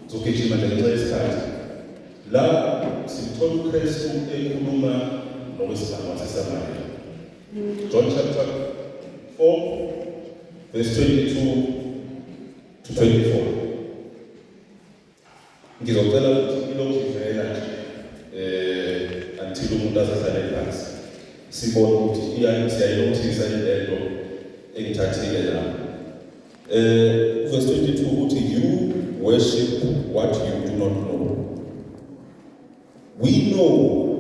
zogijima nje ngenxa yesikhathi. La sithola uKristu ekhuluma nowesifazane waseSamaria. John chapter 4 verse 22 to 24. Ngizocela ukuthi ilokhu ivela nje until umuntu azahlale phansi. Sibone ukuthi siyayinothisa lento engithathile la. Verse 22 uthi you worship what you do not know. We know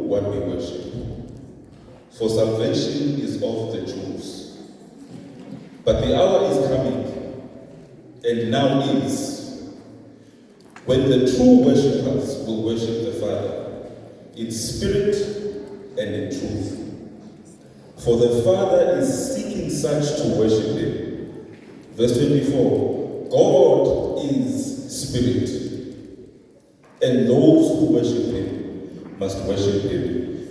what we worship. For salvation is of the Jews. But the hour is coming, and now is, when the true worshippers will worship the Father in spirit and in truth. For the Father is seeking such to worship him. Verse 24, God is spirit, and those who worship him must worship him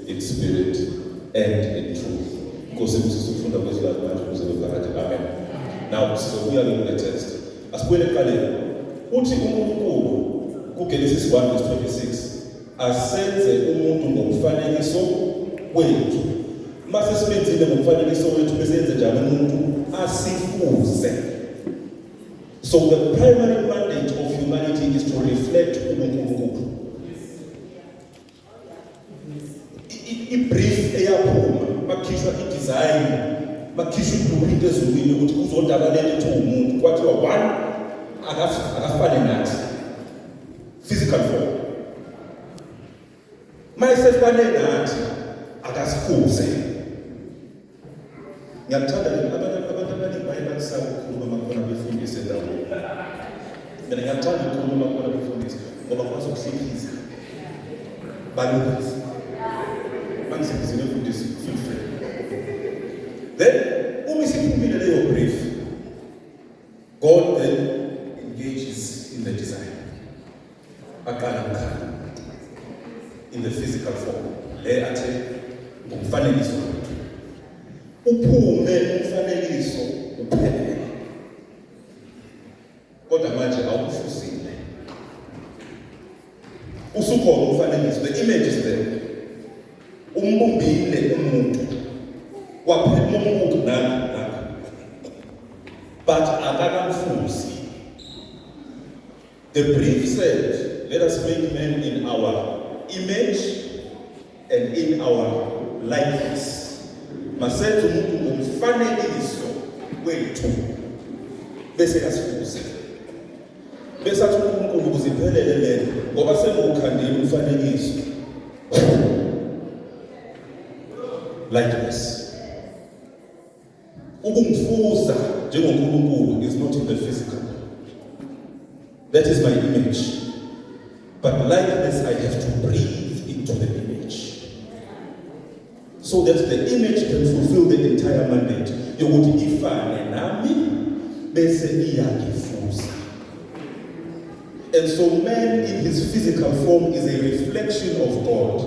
in spirit and in truth. Amen. Now, so we are in the text. As we look at it, Genesis 1 verse 26, asenze umuntu ngomfanekiso wethu. Mase sibenzile ngomfanekiso wethu bese yenze njalo umuntu asifuze. So the primary mandate of humanity is to reflect uNkulunkulu. Brief eyaphuma bakhishwa i-design bakhishwa i-blueprint ezulwini ukuthi kuzodabalela ukuthi umuntu kwathiwa one akafane nathi physical form mayesefane nathi akasifuze. Ngiyakuthanda abantu abaningi baye bakusaba ukukhuluma makhona befundise endaweni. Mina ngiyakuthanda ukukhuluma makhona befundise ngoba kwazi ukuhlikiza balungisa. Then, brief, God then engages in the design. In the physical form. Umfanekiso. Uphume umfanekiso uphelele. Kodwa manje awufusile. Usukhona umfanekiso. The image is there. Umbumbile umuntu waphela umuntu nami but akakamfuzi. The brief said, let us make man in our image and in our likeness. Masethu umuntu ngomfanekiso wethu bese yasifuza. Bese athi uNkulunkulu kuziphelele lento ngoba sengukhandile umfanekiso. Likeness. Ukumfuza njengoNkulunkulu is not in the physical. That is my image. But likeness I have to breathe into the image. So that the image can fulfill the entire mandate. Yokuthi ifane nami bese iyakifuza. And so man in his physical form is a reflection of God.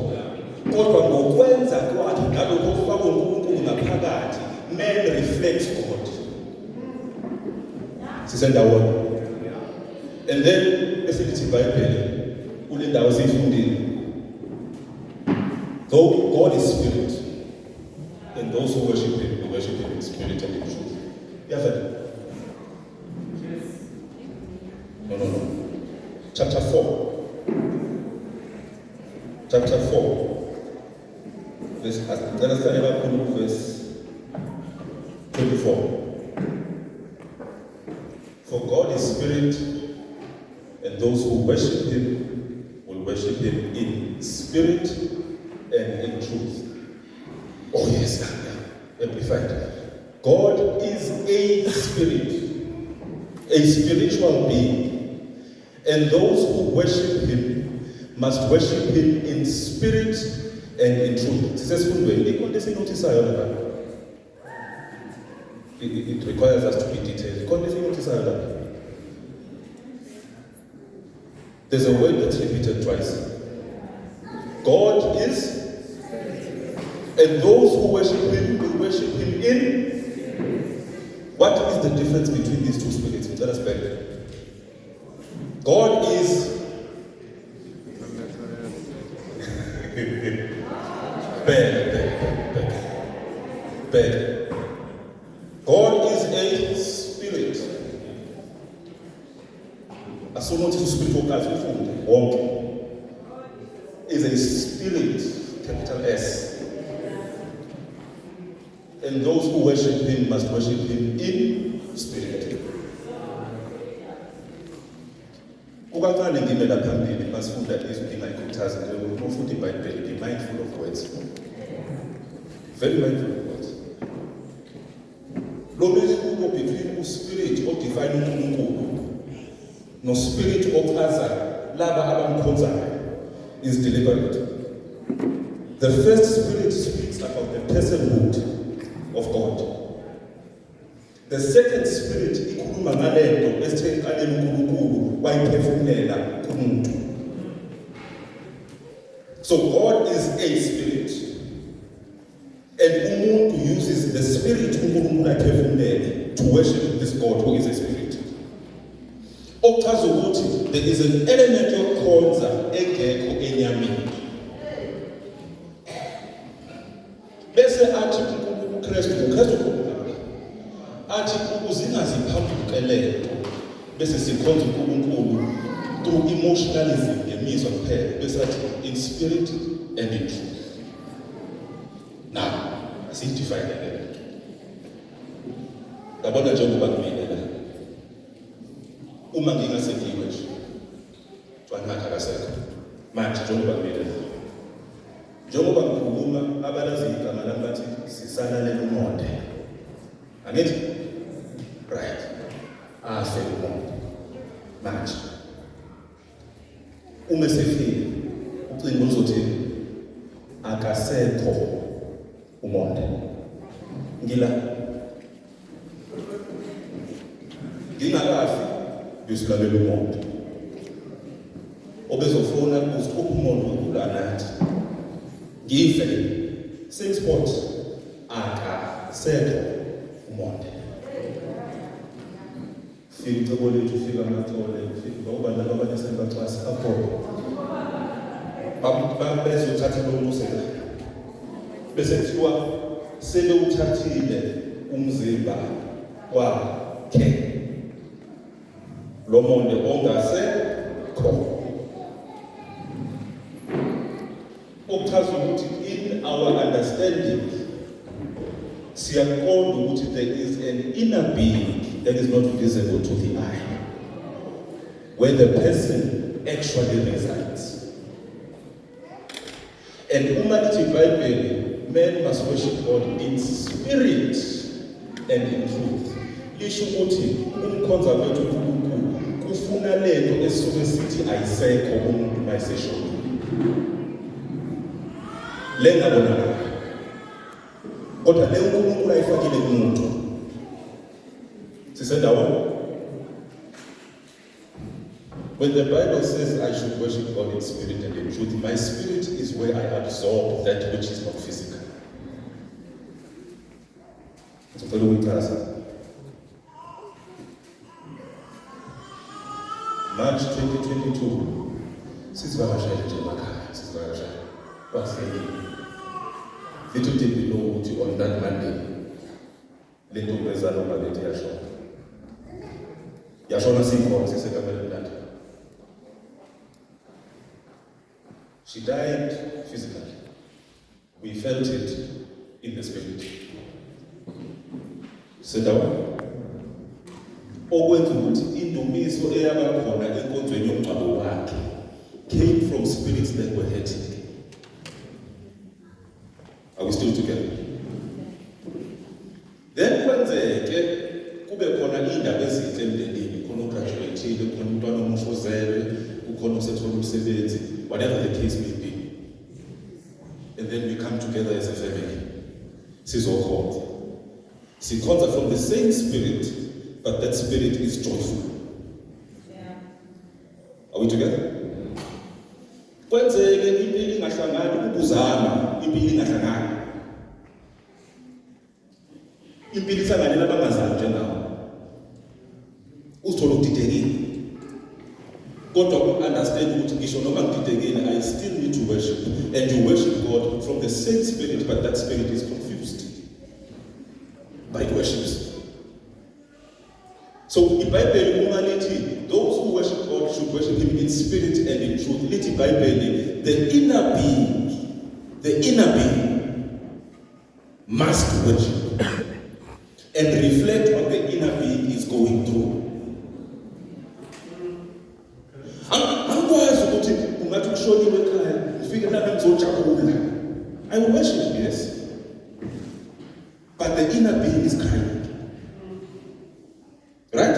Kodwa ngokwenza kwakhe ngalokho okufakwa uNkulunkulu ngaphakathi, man reflects God. Sisendawona. And then esithi iBhayibheli kule ndawo sifundile. Though God is spirit, and those who worship him in spirit and in truth. Yafana. No. Chapter 4. Verse 24. For God is spirit, and those who worship him will worship him in spirit and in truth. Oh yes, amplified. God is a spirit, a spiritual being, and those who worship him must worship him in spirit and in truth. It requires us to be detailed. There's a word that's repeated twice. God is, and those who worship him will worship him in. What is the difference between these two spirits? Let us back there. God is Bad. God is a spirit. Asonothi uspirit wokazi ufunde wonke. Is a spirit, capital S. And those who worship him must worship him in spirit. Kukancane ngimela phambili masifunda izwi ngingayikhuthaza nje ufunda iBhayibheli, be mindful of words. Very mindful of words. Lo mehluko between uspirit odefine uNkulunkulu no spirit ochaza laba abamkhonzayo is deliberate. The first spirit speaks about the personhood of God. The second spirit ikhuluma ngalento esithe eqaleni uNkulunkulu wayiphefumulela kumuntu. So God is a spirit, and umuntu uses the spirit uNkulunkulu ayiphefumulele to worship this God who is a spirit. Okuchaza ukuthi there is an element yokukhonza engekho enyameni. Bese athi uKristu athi ukuzingaziphambukele bese sikhonza uNkulunkulu through emotionalism ngemizwa kuphela bese athi in spirit and in truth. Now, asiyidefine le. Ngabona njengoba kumina la. Uma ngingasekiwe nje. Twanakha kasekho. Manje njengoba kumina. Njengoba ngikhuluma abalazi igama lami bathi sisalalela umonde. Angithi? Right. Afe umonde. Manje. Uma sefile ucingo uzothini? Akasekho umonde. Ngila. Ngingakafi ngisilalela umonde. Obezofuna ukuzikhupha umonde kulanathi. Ngife same spot akasekho umonde. Fika icebo lethu fika amathole fika ngoba nabo abanye sebaxwasa apho bambeze uthatha lo musela bese kuthiwa sele uthathile umzimba wakhe lo monde ongasekho. Okuchaza ukuthi in our understanding siyaqonda ukuthi there is an inner being that is not visible to the eye, where the person actually resides. And uma lithi iBhayibheli, man must worship God in spirit and in truth. Lisho ukuthi umkhonza kwethu uNkulunkulu kufuna lento esuke sithi ayisekho umuntu mayiseshona. Lenga bona kodwa le uNkulunkulu ayifakile kumuntu sisendawo. When the Bible says I should worship God in spirit and in truth, my spirit is where I absorb that which is not physical. Ngicela ukuyichaza. March 2022 sizivakashele nje emakhaya sizivakashele kwahleli. Little did we know ukuthi on that Monday le ntombazana obabethi yashona sikhona sisekameleni lana. She died physically. We felt it in the spirit. Sendawo okwenza ukuthi indumiso eyaba khona enkonzweni yomngcwabo wakhe came from spirits that were hurting. Are we still together? Then kwenzeke kube khona indaba ezinhle emndenini, khona ugraduate, khona umntwana omusha ozelwe, ukhona osethola umsebenzi, whatever the case may be. And then we come together as a family. Sizokhonza. Sikhonza from the same spirit, but that spirit is joyful. Yeah. Are we together? Kwenzeke impilo ingahlangani ukuzama, impilo ingahlangani. Impilo ihlanganela abangazali njengawo. Uzithola udidekile. Kodwa don't understand what I still need to worship. And you worship God from the same spirit, but that spirit is confused by worships. So the Bible, those who worship God should worship Him in spirit and in truth. The Bible, the inner being must worship and reflect what the inner being is going through. I will worship, yes, but the inner being is crying, right?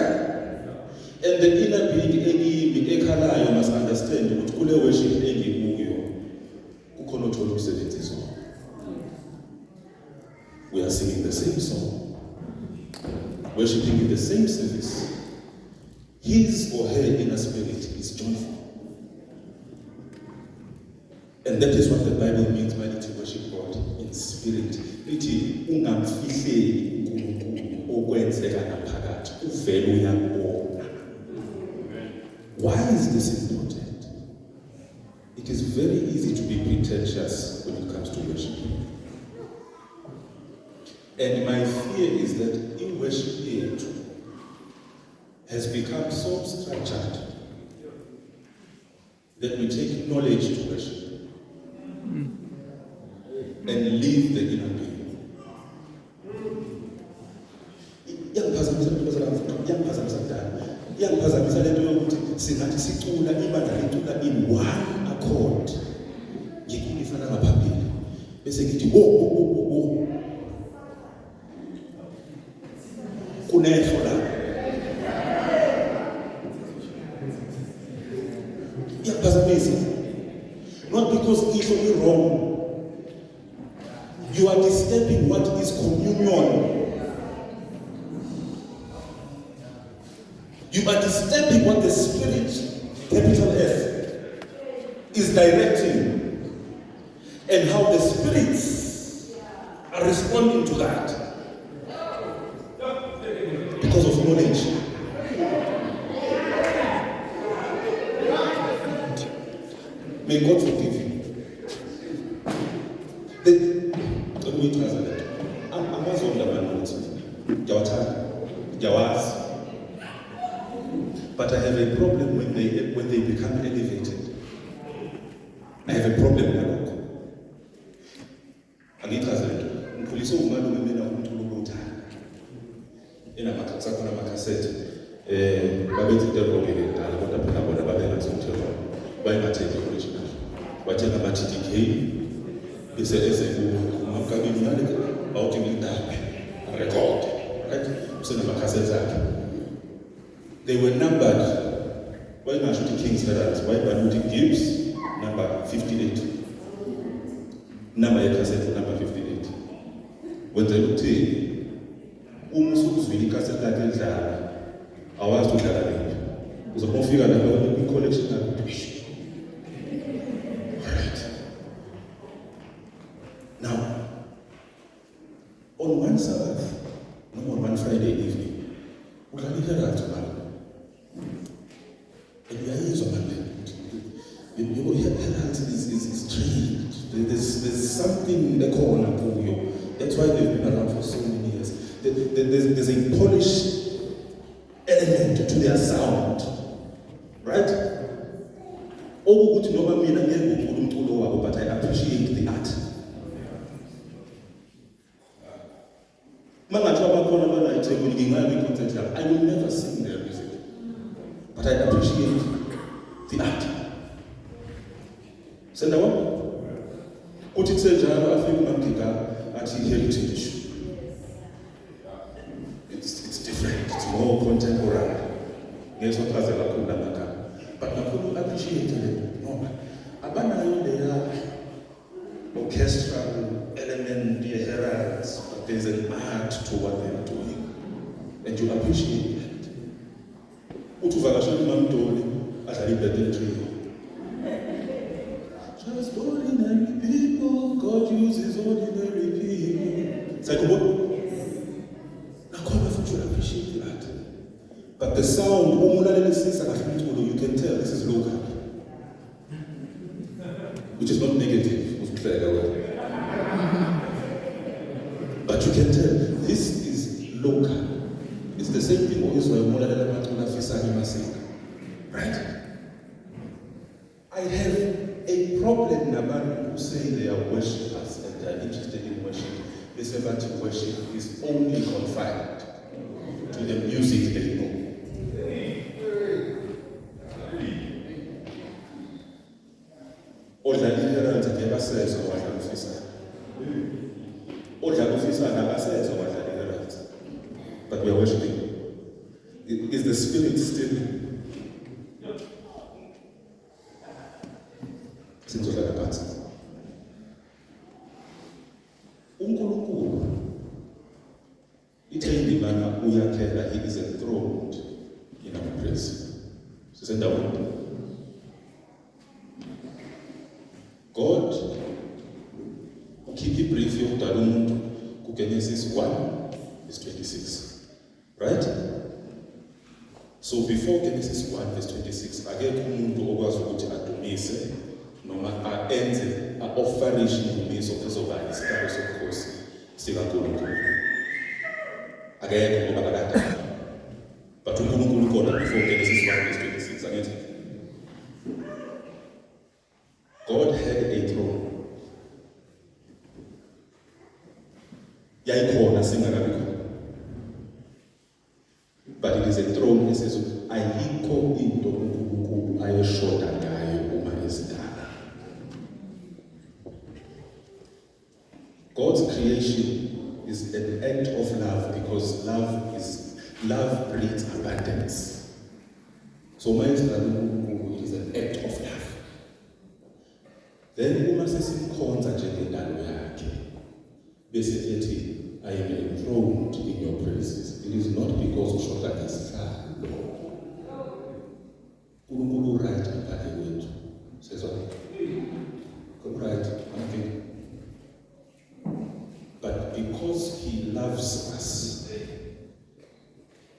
And the inner being, you must understand that kule worship we are singing the same song, worshiping in the same service. His or her inner spirit is joyful. And that is what the Bible means by it to worship God in spirit. Why is this important? It is very easy to be pretentious when it comes to worship. And my fear is that in worship here has become so structured that we take knowledge to worship and leave the inner being. In one accord. Not because it's only wrong. You are disturbing what is communion. You are disturbing what the Spirit, capital F, is directing, and how the spirits are responding to that because of knowledge. May God forgive you. Let me translate. I'm also on the man. But I have a problem when they become elevated. I have a problem with that. Angitrazela. Mkhulisa umali umemela umculo lothanda. Ena makasakona makasete. Babethi interrogate dala kodwa phela bona babengathethwa. Bayengathethi original. Bathenga ama-TDK bese umkabini yale awuthi ngidaphe record. Right? Usenamakasete akhe. They were numbered. Why not shooting King's Heralds? Why Banuti Gibbs? Number 58. Number cassette number 58. When they looked in, Umusuzwini cassette like that, I was to tell them. It was a more figure that we collection that would be. Alright. Now, on one Sabbath, no, on one Friday evening, we can hear that tomorrow. And the ideas of Heralds is strange. There's something in the corner of you. That's why they've been around for so many years. There's a polished element to their sound. Right? But I appreciate the art. I will never sing their music. But I appreciate the art. Send one. Put it said, I think at heritage. It's different. It's more contemporary. Yes, what has a but I couldn't appreciate it. No. Abana, they are orchestral element, the heralds, but there's an art to what they are doing. And you appreciate it. Just ordinary people, God uses ordinary people. It's like what? You appreciate that. But the sound, you can tell this is local. which is not negative. But you can tell this is local. It's the same thing right? I have a problem about who say they are worshippers and they are interested in worship. They say that worship is only confined to the music they know. But we are worshiping. Is the spirit still? Since like a part. uNkulunkulu ithe indibana uyakhela, he is enthroned in our praise. Sisendaweni. God ukhipha ibrief yokudala umuntu kuGenesis 1:26. Right? So before Genesis 1:26, akekho umuntu okwazi ukuthi adumise noma aenze a-offerish indumiso phezobani isikalo sobukhosi sikaNkulunkulu. Akekho ngoba akadala. But uNkulunkulu khona before Genesis 1:26, angithi God had a throne. Yayikhona singakabi khona. But it is a throne that says, ayikho into uNkulunkulu ayeshoda ngayo uma esidala. God's creation is an act of love because love breeds abundance. So my uNkulunkulu is an act of love. Then uma sesimkhonza njengendalo yakhe bese ethi I am enthroned in your praises. It is not because of shoda ngesihalo. uNkulunkulu right phakathi kwethu. Says what? Right, nothing. But because he loves us,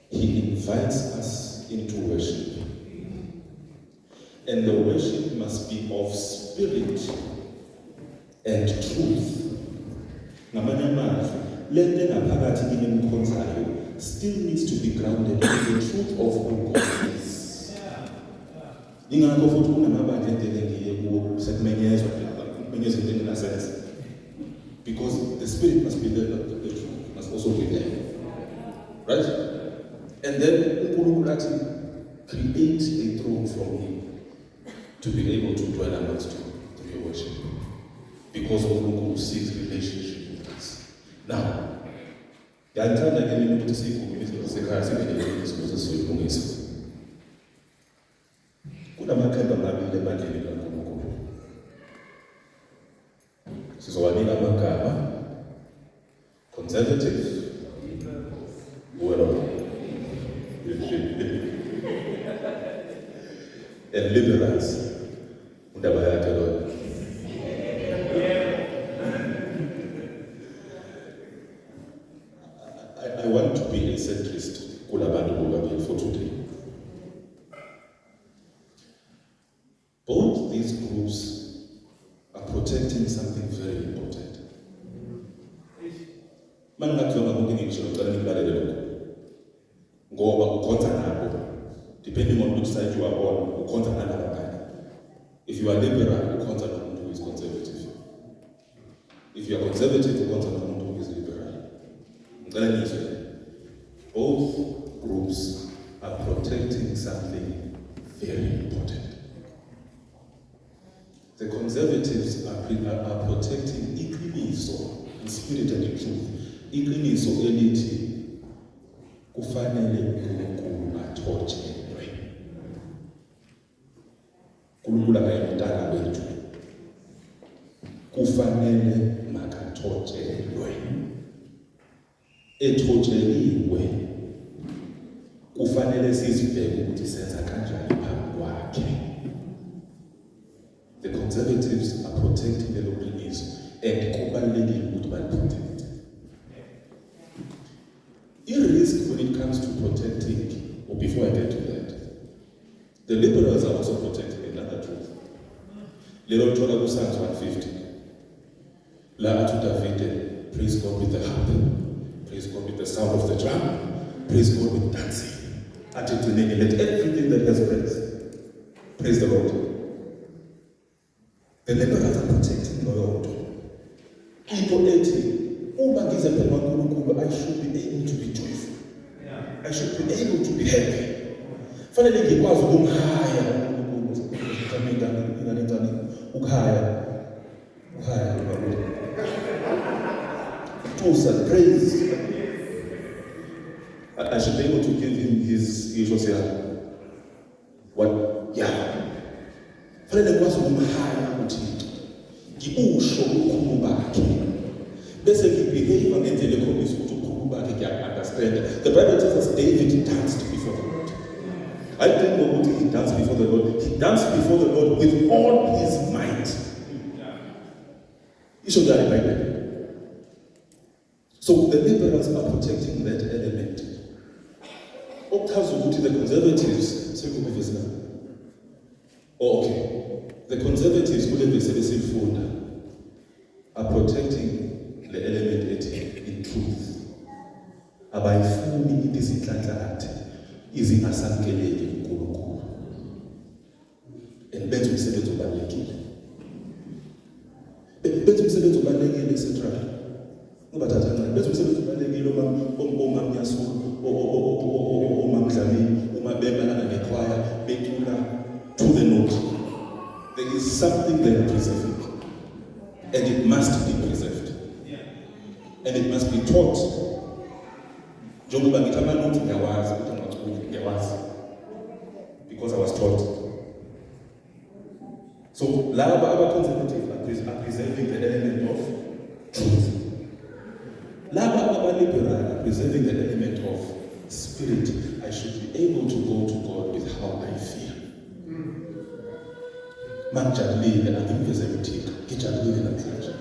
he invites us into worship. And the worship must be of spirit and truth. Ngamanye amazwi, lento engaphakathi kini emkhonzayo still needs to be grounded in the truth of who God is. Ingakho futhi kunamabandla entele ngiye kuwo sekumenyezwa into enasense. Because the spirit must be there, the truth must also be there. Right? And then uNkulunkulu athi create a throne from him to be able to dwell amongst you through your worship. Because uNkulunkulu seeks relationship with us. Now, ngiyalithanda ke mina ukuthi siyivume izinto zasekhaya sibelele izinto sizoyilungisa. Kunamakhanda amabili ebandleni kaNkulunkulu. Sizowanika amagama: conservative, and liberals. Undaba yakhe lo. I want to be a centrist kulabantu bobabili for today. Both these groups are protecting something very important. Mangakujonga konke ngisho ngicela ngibalele lokho. Ngoba ukhonza nabo. Depending on which side you are on, ukhonza nalabanye. If you are liberal, ukhonza nomuntu who is conservative. If you are conservative, ukhonza nomuntu who is liberal. Ngicela ngizwe. Both groups are protecting something very important. The conservatives are protecting iqiniso, in spirit and in truth. Iqiniso elithi kufanele uNkulunkulu athotshelwe. uNkulunkulu akayimntana wethu. Kufanele makathotshelwe. Ethotsheliwe kufanele sizibheke ukuthi senza kanjani phambi kwakhe. The conservatives are protecting the local and kubalulekile ukuthi baliprotect. I-risk when it comes to protecting, or before I get to that, the liberals are also protecting another truth. Lelo thola ku Psalms 150. La athi uDavide, praise God with the harp, praise God with the sound of the drum, praise God with dancing. Athi gcineni, let everything that has breath praise the Lord. The laborers are protecting loyo mntu. Into ethi uma ngize phela kwaNkulunkulu, I should be able to be joyful. I should be able to be happy. Fanele ngikwazi ukumhaya uNkulunkulu ukhaya to praise. I should be able to give him his what? Yeah. Fanele ngikwazi ukumhaya uThixo. Ngibusho ubukhulu bakhe. Bese ngibehave ngendlela ekhombisa ukuthi ubukhulu bakhe ngiya-understand. The Bible tells us David danced before the Lord. I didn't know what he danced before the Lord. He danced before the Lord with all his might. You should die by that. So the liberals are protecting that element. The conservatives, the conservatives are protecting the element in truth. Abayifuni izinhlanhlathe izingasamkeleki uNkulunkulu. And benza umsebenzi obalulekile. Benza umsebenzi obalulekile etc. Ngobathatha kancane. Benza umsebenzi obalulekile uma Mnyasulu, uma Mdlamini, uma bebalana nekhwaya betula to the note. There is something they are preserving. And it must be preserved. And it must be taught. Njengoba ngithi amanothi ngiyawazi ukuthi angaculi ngiyawazi because I was taught. So laba aba-conservative are preserving the element of truth. Laba aba-liberal are preserving the element of spirit. I should be able to go to God with how I feel. Mangijabulile angimveze uThixo, ngijabulile namhlanje.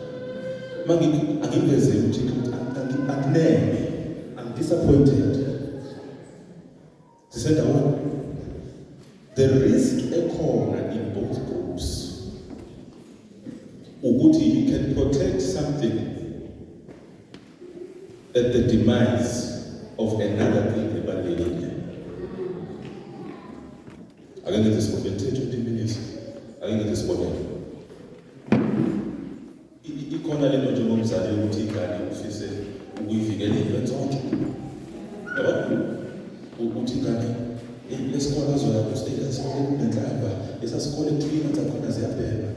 Angimveze uThixo ukuthi angineme. I'm disappointed. The risk ekhona in both groups. Ukuthi you can protect something at the demise of another thing ebalulekile. Akenge ngisibonethe 20 minutes. Akenge ngisibonethe. Ikhona lento njengomzali ukuthi ingane ufise ukuyivikela into zonke. Yabona? Ukuthi ingane lesikole azoyapho esikole kunenhlamba, esasikole kuthina zakhona ziyabheka.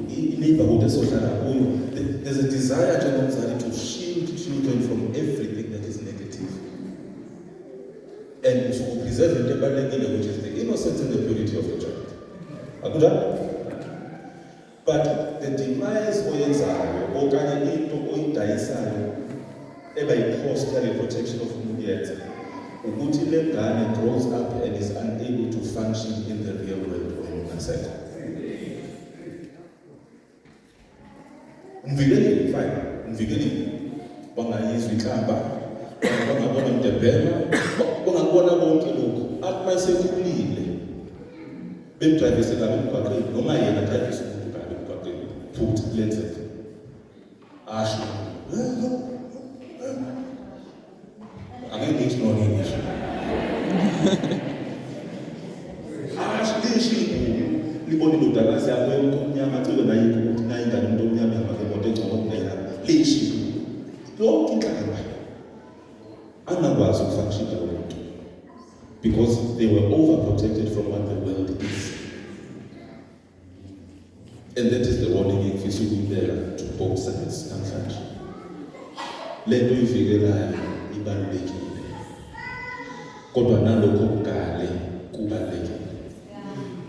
I-neighborhood esohlala kuyo, there's a desire njengomzali to shield children from everything that is negative. And to preserve into ebalulekile, which is the innocence and the purity of the child. Akunjalo? But the demise oyenzayo okanye into oyidayisayo ebayiphosta le protection of umuntu yenza ukuthi le ngane grows up and is unable to function in the real world ongasekho. Mvikeli fine, mvikeli bangayizwa inhlamba, bangabona mdebhela, bangabona konke lokho. Athi mayesekhulile bemdrivise kabi emgwaqeni noma yena drivise umuntu kabi emgwaqeni futhi lenzeke. Asho angeke ngisho ngisho. Libona indodakazi yakho yomuntu omnyama cebe nayikho ukuthi nayo ingane umuntu omnyama yamake imoto engcono kuneyakho. Lishi. Lonke inhlangano angakwazi ukufunctiona lo muntu because they were overprotected from what the world is. And that is the warning ngifisa ukuyibeka to both sides namhlanje. Lento uyivikelayo ibalulekile. Kodwa nalokho kugale kubalulekile.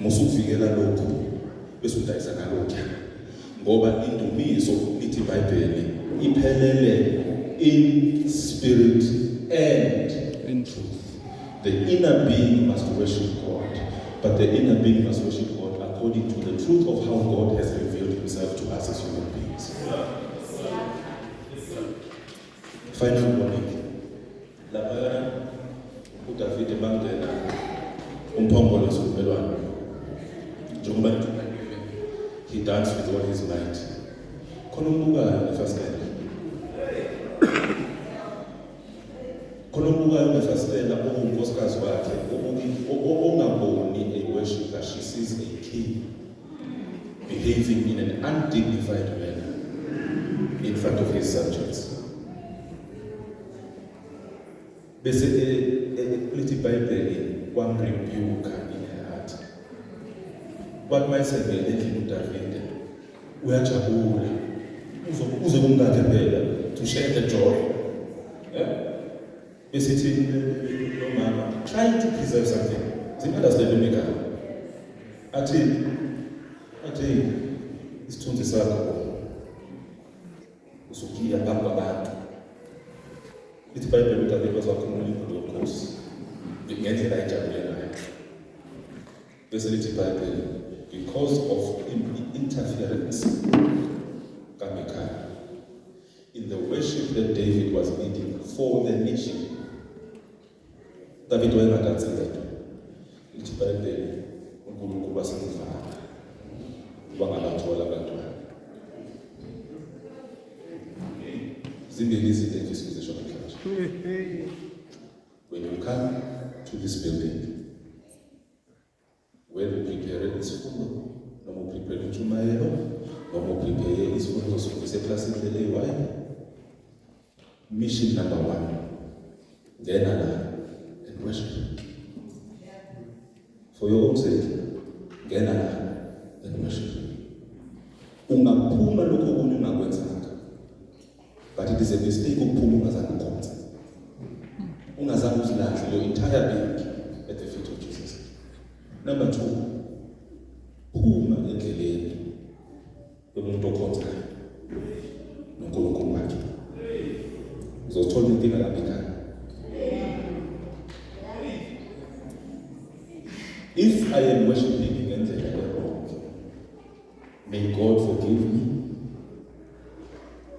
Musukuvikela lokho bese udayisa ngalokho. Ngoba indumiso lithi iBhayibheli iphelele in spirit and in truth. The inner being must worship God, but the inner being must worship God according to the truth of how God has revealed himself to us as human beings. Final warning. Lapha uDavide bangena umphongolo sokumelwana. Njengoba He danced with all his might. Khona umbukayo ngefasitela. Khona umbukayo ngefasitela ongunkosikazi wakhe, ongaboni a worshiper. She sees a king behaving in an undignified manner in front of his subjects. Bese lithi iBhayibheli kwamrebuka in her heart. What might say endlini uDavide uyajabula uze kumkakhe phela to share the joy. Bese ithi no mama trying to preserve something. Zinunderstand umeka. Athi isithunzi sakho usukiya phambi kwabantu. Lithi iBhayibheli uDavide wakhuluma inkulumo yomkhosi ngendlela ejabule ngayo. Bese lithi iBhayibheli because of interference kaMichal in the worship that David was leading for the nation. David wayengadansi lento. Lithi iBhayibheli uNkulunkulu wasemvana wangabathola abantwana. Zimbili izinto engifisa ukuzisho namhlanje. When you come to this building, where we prepare isifundo, noma uprepare intshumayelo, noma uprepare isifundo seklasini le-AY, mission number 1, ngena la and worship. For your own sake, ngena la and worship. Ungaphuma lokho okunye ungakwenzanga, but it is a mistake ukuphuma ungazange ukhonze. Ungazange uzilahle your entire being at the feet of Jesus. Number 2, phuma endleleni yomuntu okhonzayo noNkulunkulu wakhe. Uzothola inkinga kaBhekana. If I am worshiping ngendlela e-wrong, may God forgive me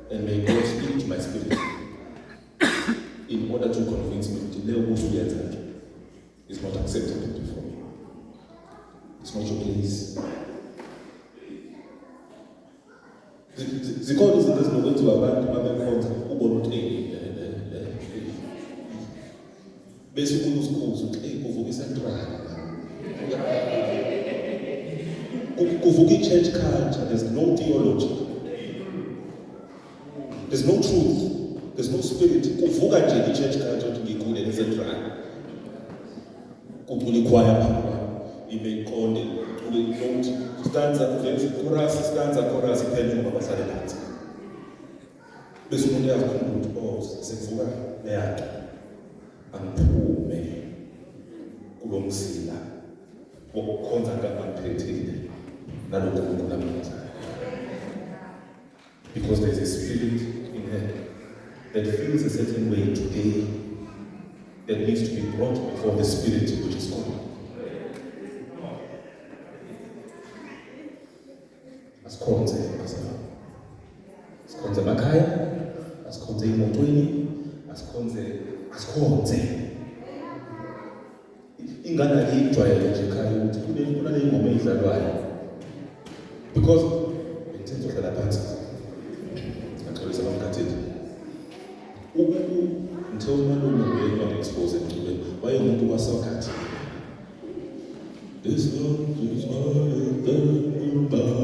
and may God speak to my spirit in order to convince me that the is not acceptable before me. It's not your place. Zikhona izinto ezinokwenziwa abantu mabekhonza ubona ukuthi bese usikhuza ukuthi kuvuka isentrala. Kuvuka i-church culture, there's no theology. There's no truth. There's no spirit. Kuvuka nje i-church culture ukuthi ngikule isentrala. Kulikwaya phambili. Imeqonde note stanza chorus iphele ngoba basale phansi. Bese umuntu uyakhumbula ukuthi sekuvuka leyanto angiphume kulomsila wokukhonza kaMaphethile nalokho uNkulunkulu. Because there's a spirit in her that feels a certain way today that needs to be brought before the spirit which is God. Asikhonze emakhaya, asikhonze emotweni, asikhonze. Ingane lijwayele nje ekhaya ukuthi kunale ingoma edlalwayo. Because ngithethe udlala phansi. Ngixolisa bamkhathile. Ngithe umalume uyena expose emculweni. Wayengumuntu wasokhathi. This love is all about.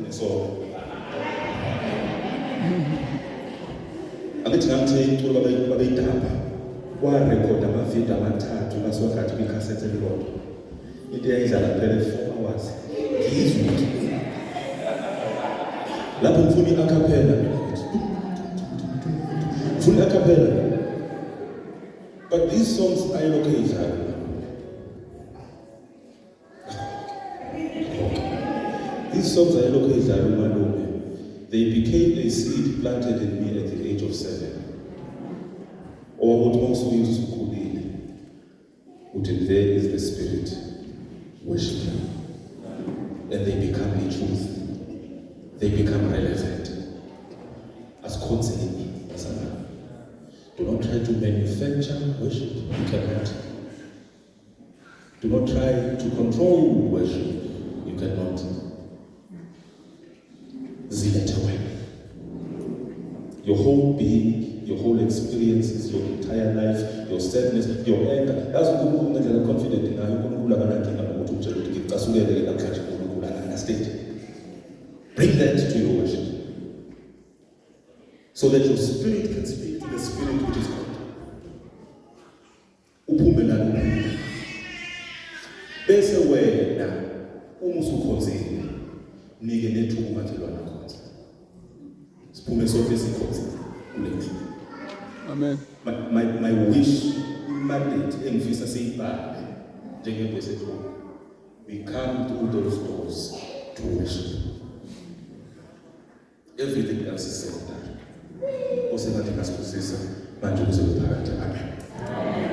So, angithi ngamthe iculo babeyidamba warekhoda amavidiyo amathathu kaswakhathi kwikhasethi elilodwa. Into eyayidlala phela 4 hours ngizwe lapho ngifuna i-acapella ngifuna i-acapella, but these songs ayilokhu eyidlala. These songs are located in Malume. They became a seed planted in me at the age of 7. Or what also used to call it. There is the spirit worshiping. And they become a truth. They become relevant. As consequently, do not try to manufacture worship. You cannot. Do not try to control worship. You cannot zilethe wena. Your whole being, your whole experiences, your entire life, your sadness, your anger. That's what uNkulunkulu are confident in. uNkulunkulu akanankinga ngokuthi utshela ukuthi ngicasukele namhlanje uNkulunkulu akanastate. Bring that to your worship. So that your spirit can speak to the spirit which is God. Uphume nalo. Bese wena uma usukhonzile nike nethuba umakhelwane khonza. Siphume sonke sikhonza kulendlu. Amen. My wish, mandate engifisa siyibhale njengebese ekhona. We come through those doors to worship. Everything else is secondary. Osengathi ngasibusisa manje kuze phakathi. Amen.